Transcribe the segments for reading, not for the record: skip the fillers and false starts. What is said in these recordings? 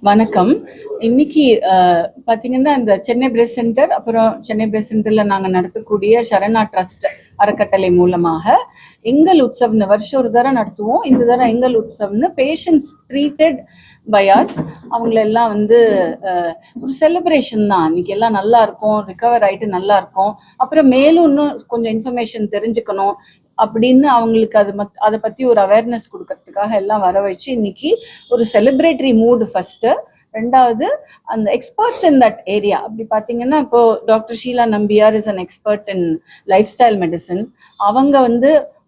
வணக்கம். இன்னைக்கு பார்த்தீங்கன்னா, இந்த சென்னை பிரெஸ்ட் சென்டர், அப்புறம் சென்னை பிரெஸ்ட் சென்டரில் நாங்கள் நடத்தக்கூடிய சரணா ட்ரஸ்ட் அறக்கட்டளை மூலமாக எங்கள் உற்சவ்னு வருஷம் ஒரு தடவை நடத்துவோம். இந்த தடவை எங்கள் உற்சவ்னு பேஷண்ட்ஸ் ட்ரீட்டட் பயாஸ் அவங்களெல்லாம் ஒரு செலிப்ரேஷன் தான். இன்னைக்கு எல்லாம் நல்லா இருக்கும், ரிகவர் ஆகிட்டு நல்லா இருக்கும். அப்புறம் மேலும் இன்னும் கொஞ்சம் இன்ஃபர்மேஷன் தெரிஞ்சுக்கணும் அப்படின்னு அவங்களுக்கு அதை பற்றி ஒரு அவேர்னஸ் கொடுக்கறதுக்காக எல்லாம் வர வச்சு இன்னைக்கு ஒரு செலிப்ரேட்டரி மூடு ஃபர்ஸ்ட்டு. ரெண்டாவது, அந்த எக்ஸ்பர்ட்ஸ் இன் தட் ஏரியா அப்படி பார்த்தீங்கன்னா, இப்போ doctor Sheela Nambiar is an expert in lifestyle medicine. அவங்க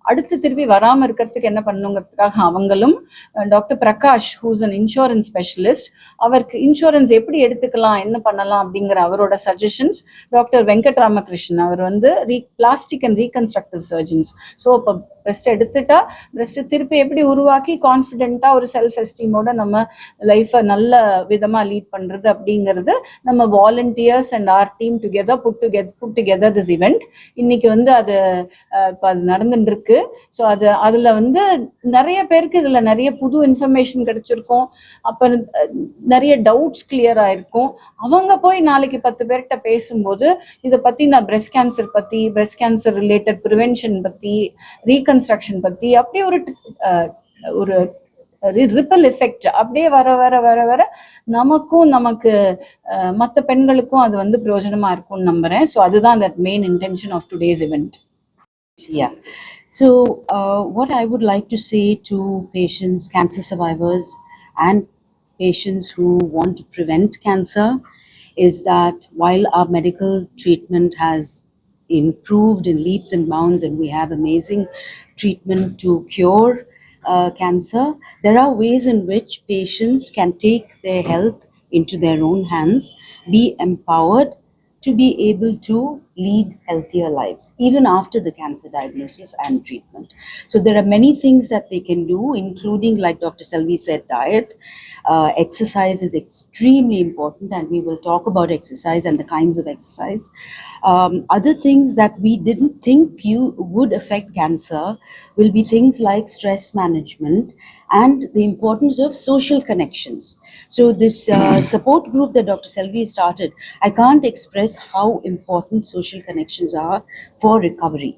அடுத்து திருப்பி வராமல் இருக்கிறதுக்கு என்ன பண்ணுங்கிறதுக்காக அவங்களும், doctor Prakash who's an insurance specialist, அவருக்கு இன்சூரன்ஸ் எப்படி எடுத்துக்கலாம் என்ன பண்ணலாம் அப்படிங்கிற அவரோட சஜஷன்ஸ். டாக்டர் வெங்கட் ராமகிருஷ்ணன் அவர் plastic and reconstructive surgeons. So இப்போ பிரெஸ்ட் எடுத்துட்டா பிரெஸ்ட் திருப்பி எப்படி உருவாக்கி கான்ஃபிடென்ட்டாக ஒரு செல்ஃப் எஸ்டீமோட நம்ம லைஃப்பை நல்ல விதமாக லீட் பண்ணுறது அப்படிங்கிறது நம்ம volunteers and our team together put together this event. இன்னைக்கு அது இப்போ அது நடந்துட்டு இருக்கு. ஸோ அதில் நிறைய பேருக்கு இதில் நிறைய புது இன்ஃபர்மேஷன் கிடைச்சிருக்கும். அப்போ நிறைய டவுட்ஸ் கிளியர் ஆயிருக்கும். அவங்க போய் நாளைக்கு 10 பேர்கிட்ட பேசும்போது இதை பற்றி நான் பிரெஸ்ட் கேன்சர் பற்றி, பிரெஸ்ட் கேன்சர் ரிலேட்டட் ப்ரிவென்ஷன் பற்றி, ரீகன்ஸ்ட்ரக்ஷன் பற்றி அப்படியே ஒரு ரிப்பல் எஃபெக்ட் அப்படியே வர வர வர வர நமக்கு மற்ற பெண்களுக்கும் அது பிரயோஜனமாக இருக்கும்னு நம்புகிறேன். ஸோ அதுதான் that main intention of today's event. Yeah. So what I would like to say to patients, cancer survivors, and patients who want to prevent cancer is that while our medical treatment has improved in leaps and bounds and we have amazing treatment to cure cancer, there are ways in which patients can take their health into their own hands, be empowered to be able to lead healthier lives even after the cancer diagnosis and treatment. So there are many things that they can do, including, like Dr. Selvi said, diet. Exercise is extremely important, and we will talk about exercise and the kinds of exercise. Other things that we didn't think would affect cancer will be things like stress management and the importance of social connections. So this support group that Dr. Selvi started, I can't express how important social connections are for recovery.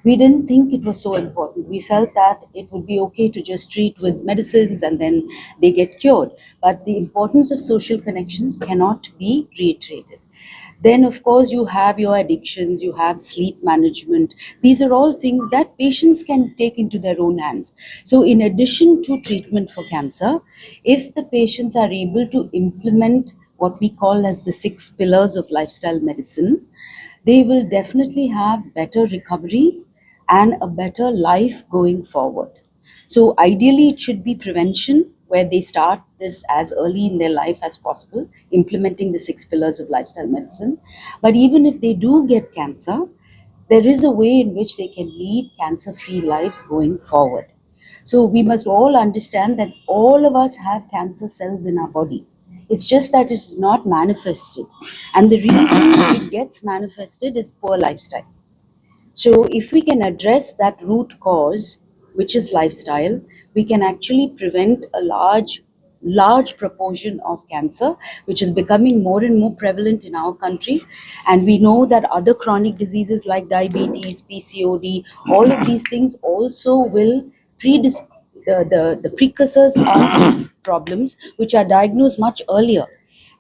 We didn't think it was so important. We felt that it would be okay to just treat with medicines and then they get cured. But the importance of social connections cannot be reiterated. Then, of course, you have your addictions, you have sleep management. These are all things that patients can take into their own hands. So in addition to treatment for cancer, if the patients are able to implement what we call as the 6 pillars of lifestyle medicine, they will definitely have better recovery and a better life going forward. So ideally, it should be prevention, where they start this as early in their life as possible, implementing the 6 pillars of lifestyle medicine. But even if they do get cancer, there is a way in which they can lead cancer-free lives going forward. So we must all understand that all of us have cancer cells in our body. It's just that it is not manifested. And the reason it gets manifested is poor lifestyle. So if we can address that root cause, which is lifestyle, we can actually prevent a large proportion of cancer, which is becoming more and more prevalent in our country. And we know that other chronic diseases like diabetes, PCOD, all of these things also will the precursors are these problems, which are diagnosed much earlier.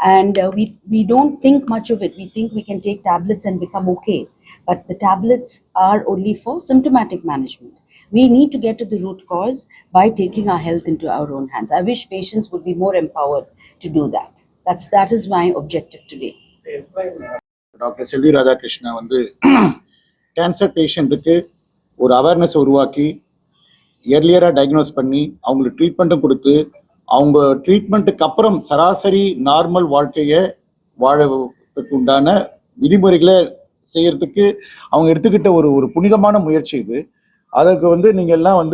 And we don't think much of it. We think we can take tablets and become okay. But the tablets are only for symptomatic management. We need to get to the root cause by taking our health into our own hands. I wish patients would be more empowered to do that. That is my objective today. Dr. Selvi Radhakrishna cancer பேஷண்ட்டுக்கு ஒரு awareness உருவாக்கி எர்லியராக diagnose பண்ணி அவங்களுக்கு ட்ரீட்மெண்ட்டும் கொடுத்து அவங்க ட்ரீட்மெண்ட்டுக்கு அப்புறம் சராசரி நார்மல் வாழ்க்கையை வாழறதுக்கு உண்டான விதிமுறைகளை செய்யறதுக்கு அவங்க எடுத்துக்கிட்ட ஒரு புனிதமான முயற்சி இது. அதுக்கு நீங்கள் எல்லாம்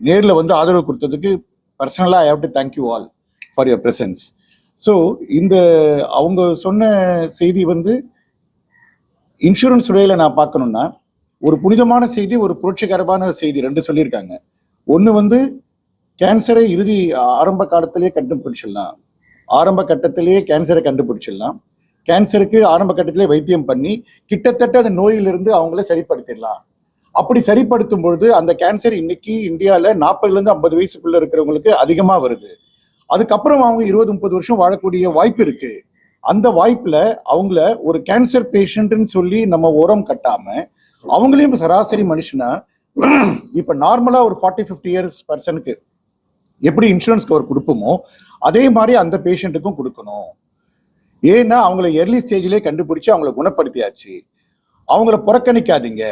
நேரில் ஆதரவு கொடுத்ததுக்கு பர்சனலாக I have to thank you all for your presence. So அவங்க சொன்ன செய்தி இன்சூரன்ஸ் துறையில் நான் பார்க்கணுன்னா ஒரு புனிதமான செய்தி, ஒரு புரட்சிகரமான செய்தி 2 சொல்லியிருக்காங்க. ஒன்று கேன்சரை ஆரம்ப காலத்திலேயே கண்டுபிடிச்சிடலாம். ஆரம்ப கட்டத்திலேயே கேன்சரை கண்டுபிடிச்சிடலாம். கேன்சருக்கு ஆரம்ப கட்டத்திலே வைத்தியம் பண்ணி கிட்டத்தட்ட அந்த நோயிலிருந்து அவங்கள சரிப்படுத்திடலாம். அப்படி சரிப்படுத்தும் பொழுது அந்த கேன்சர் இன்னைக்கு இந்தியாவில் 40லேருந்து 50 வயசுக்குள்ள இருக்கிறவங்களுக்கு அதிகமாக வருது. அதுக்கப்புறம் அவங்க 20-30 வருஷம் வாழக்கூடிய வாய்ப்பு இருக்கு. அந்த வாய்ப்புல அவங்கள ஒரு கேன்சர் பேஷண்ட்னு சொல்லி நம்ம உரம் கட்டாம அவங்களையும் சராசரி மனுஷனா இப்ப நார்மலா ஒரு 40-50 இயர்ஸ் பர்சனுக்கு எப்படி இன்சூரன்ஸ் கவர் கொடுப்போமோ அதே மாதிரி அந்த பேஷண்ட்டுக்கும் கொடுக்கணும். ஏன்னா அவங்கள எர்லி ஸ்டேஜ்லேயே கண்டுபிடிச்சு அவங்கள குணப்படுத்தியாச்சு. அவங்கள புறக்கணிக்காதீங்க.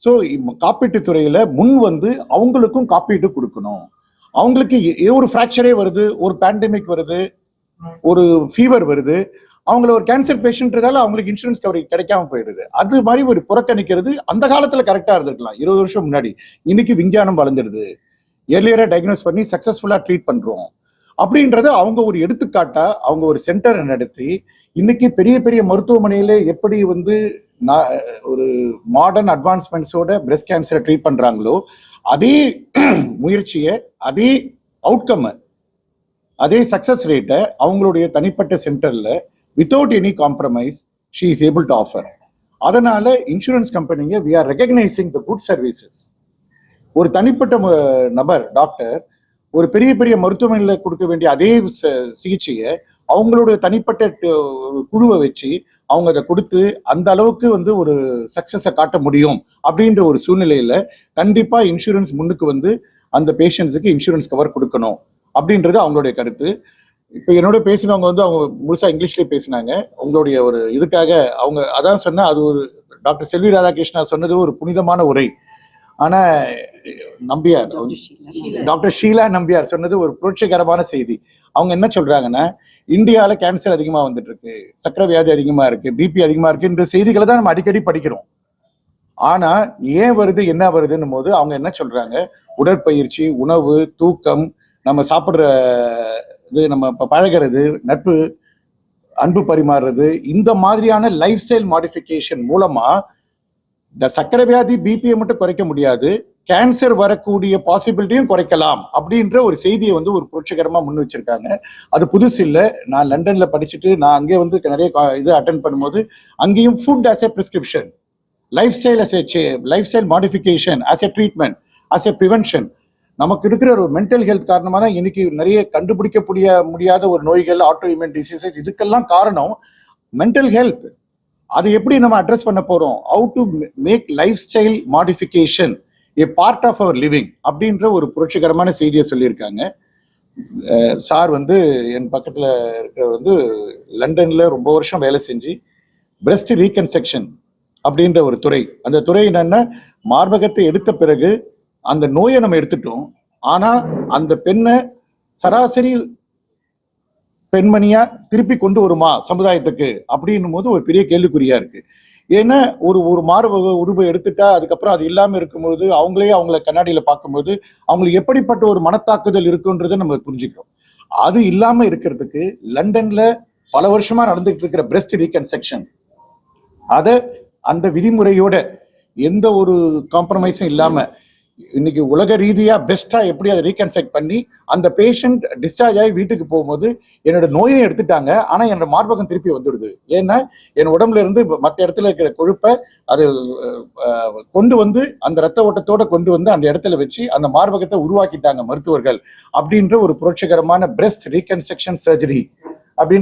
ஸோ காப்பீட்டு துறையில முன் வந்து அவங்களுக்கும் காப்பீட்டு கொடுக்கணும். அவங்களுக்கு ஒரு ஃப்ராக்சரே வருது, ஒரு பேண்டமிக் வருது, ஒரு ஃபீவர் வருது, அவங்கள ஒரு கேன்சர் பேஷண்ட்றதால அவங்களுக்கு இன்சூரன்ஸ் கவரேஜ் கிடைக்காம போயிடுது. அது மாதிரி ஒரு புறக்கணிக்கிறது அந்த காலத்துல கரெக்டா இருந்திருக்கலாம், 20 வருஷம் முன்னாடி. இன்னைக்கு விஞ்ஞானம் வளர்ந்துடுது, ஏர்லியரா டயக்னோஸ் பண்ணி சக்சஸ்ஃபுல்லா ட்ரீட் பண்றோம் அப்படின்றது அவங்க ஒரு எடுத்துக்காட்டா அவங்க ஒரு சென்டரை நடத்தி இன்னைக்கு பெரிய பெரிய மருத்துவமனையில எப்படி வந்து ஒரு மாடர்ன் அட்வான்ஸ்மெண்ட்ஸோட பிரஸ்ட் கேன்சரை ட்ரீட் பண்றாங்களோ அதே முயற்சியை, அதே அவுட்கம், அதே சக்சஸ் ரேட்டை அவங்களுடைய தனிப்பட்ட சென்டர்ல without any compromise she is able to offer. அதனால இன்சூரன்ஸ் கம்பெனிங்க we are recognising the good services. ஒரு தனிப்பட்ட நபர் டாக்டர் ஒரு பெரிய பெரிய மருத்துவமனையில் கொடுக்க வேண்டிய அதே சிகிச்சையை அவங்களுடைய தனிப்பட்ட குழுவை வச்சு அவங்க அதை கொடுத்து அந்த அளவுக்கு வந்து ஒரு சக்சஸை காட்ட முடியும் அப்படின்ற ஒரு சூழ்நிலையில கண்டிப்பா இன்சூரன்ஸ் முன்னுக்கு வந்து அந்த பேஷண்ட்ஸுக்கு இன்சூரன்ஸ் கவர் கொடுக்கணும் அப்படின்றது அவங்களுடைய கருத்து. இப்போ என்னோட பேசினவங்க வந்து அவங்க முழுசா இங்கிலீஷ்லேயே பேசினாங்க. உங்களுடைய ஒரு இதுக்காக அவங்க அதான் சொன்னா, அது ஒரு டாக்டர் செல்வி ராதாகிருஷ்ணா சொன்னது ஒரு புனிதமான உரை. ஆனா நம்பியார், டாக்டர் ஷீலா நம்பியார் சொன்னது ஒரு புரட்சிகரமான செய்தி. அவங்க என்ன சொல்றாங்கன்னா, இந்தியாவில கேன்சர் அதிகமா வந்துட்டு இருக்கு, சக்கரை வியாதி அதிகமா இருக்கு, பிபி அதிகமா இருக்குன்ற செய்திகளை தான் நம்ம அடிக்கடி படிக்கிறோம். ஆனா ஏன் வருது, என்ன வருதுன்னும் போது அவங்க என்ன சொல்றாங்க, உடற்பயிற்சி, உணவு, தூக்கம், நம்ம சாப்பிட்ற இது, நம்ம பழகிறது, நட்பு, அன்பு பரிமாறுறது, இந்த மாதிரியான லைஃப் ஸ்டைல் மாடிஃபிகேஷன் மூலமா இந்த சக்கரை வியாதி பிபியை மட்டும் குறைக்க முடியாது, கேன்சர் வரக்கூடிய பாசிபிலிட்டியும் குறைக்கலாம் அப்படின்ற ஒரு செய்தியை வந்து ஒரு புரட்சிகரமா முன் வச்சிருக்காங்க. அது புதுசு இல்லை. நான் லண்டன்ல படிச்சுட்டு நான் அங்கே வந்து நிறைய இது அட்டென்ட் பண்ணும்போது அங்கேயும் food as a prescription, life style modification as a treatment, as a prevention. நமக்கு இருக்கிற ஒரு மென்டல் ஹெல்த் காரணமாக தான் இன்னைக்கு நிறைய கண்டுபிடிக்க முடியாத ஒரு நோய்கள், ஆட்டோ இம்யூன் டிசீசஸ், இதுக்கெல்லாம் காரணம் மென்டல் ஹெல்த். அதை எப்படி நம்ம அட்ரஸ் பண்ண போறோம்? How to make life style modification a part of our living அப்படின்ற ஒரு புரட்சிகரமான செய்தியை சொல்லியிருக்காங்க. சார் வந்து என் பக்கத்துல இருக்கிற வந்து லண்டன்ல ரொம்ப வருஷம் வேலை செஞ்சு பிரஸ்ட் ரீகன்ஸ்ட்ரக்ஷன் அப்படின்ற ஒரு துறை. அந்த துறை என்னன்னா, மார்பகத்தை எடுத்த பிறகு அந்த நோயை நம்ம எடுத்துட்டோம், ஆனா அந்த பெண்ணை சராசரி பெண்மணியா திருப்பி கொண்டு வருமா சமுதாயத்துக்கு அப்படின்னும் போது ஒரு பெரிய கேள்விக்குறியா இருக்கு. ஏன்னா ஒரு மார்பக உருவை எடுத்துட்டா அதுக்கப்புறம் அது இல்லாம இருக்கும்போது அவங்கள கண்ணாடியில பார்க்கும்போது அவங்களுக்கு எப்படிப்பட்ட ஒரு மனத்தாக்குதல் இருக்குன்றதை நம்ம புரிஞ்சுக்கிறோம். அது இல்லாம இருக்கிறதுக்கு லண்டன்ல பல வருஷமா நடந்துகிட்டு இருக்கிற பிரஸ்ட் ரீகன்ஸ்ட்ரக்ஷன், அதை அந்த விதிமுறையோட எந்த ஒரு காம்ப்ரமைஸும் இல்லாம இன்னைக்கு உலக ரீதியா பெஸ்டா எப்படி அதை ரீகன்ஸ்ட்ரக்ட் பண்ணி அந்த பேஷண்ட் டிஸ்சார்ஜ் ஆகி வீட்டுக்கு போகும்போது என்னோட நோயை எடுத்துட்டாங்க, ஆனா என்னோட மார்பகம் திருப்பி வந்துடுது. ஏன்னா என் உடம்புல இருந்து மற்ற இடத்துல இருக்கிற கொழுப்பை அது கொண்டு வந்து அந்த ரத்த ஓட்டத்தோட கொண்டு வந்து அந்த இடத்துல வச்சு அந்த மார்பகத்தை உருவாக்கிட்டாங்க மருத்துவர்கள் அப்படின்ற ஒரு புரட்சிகரமான பிரஸ்ட் ரீகன்ஸ்ட்ரக்ஷன் சர்ஜரி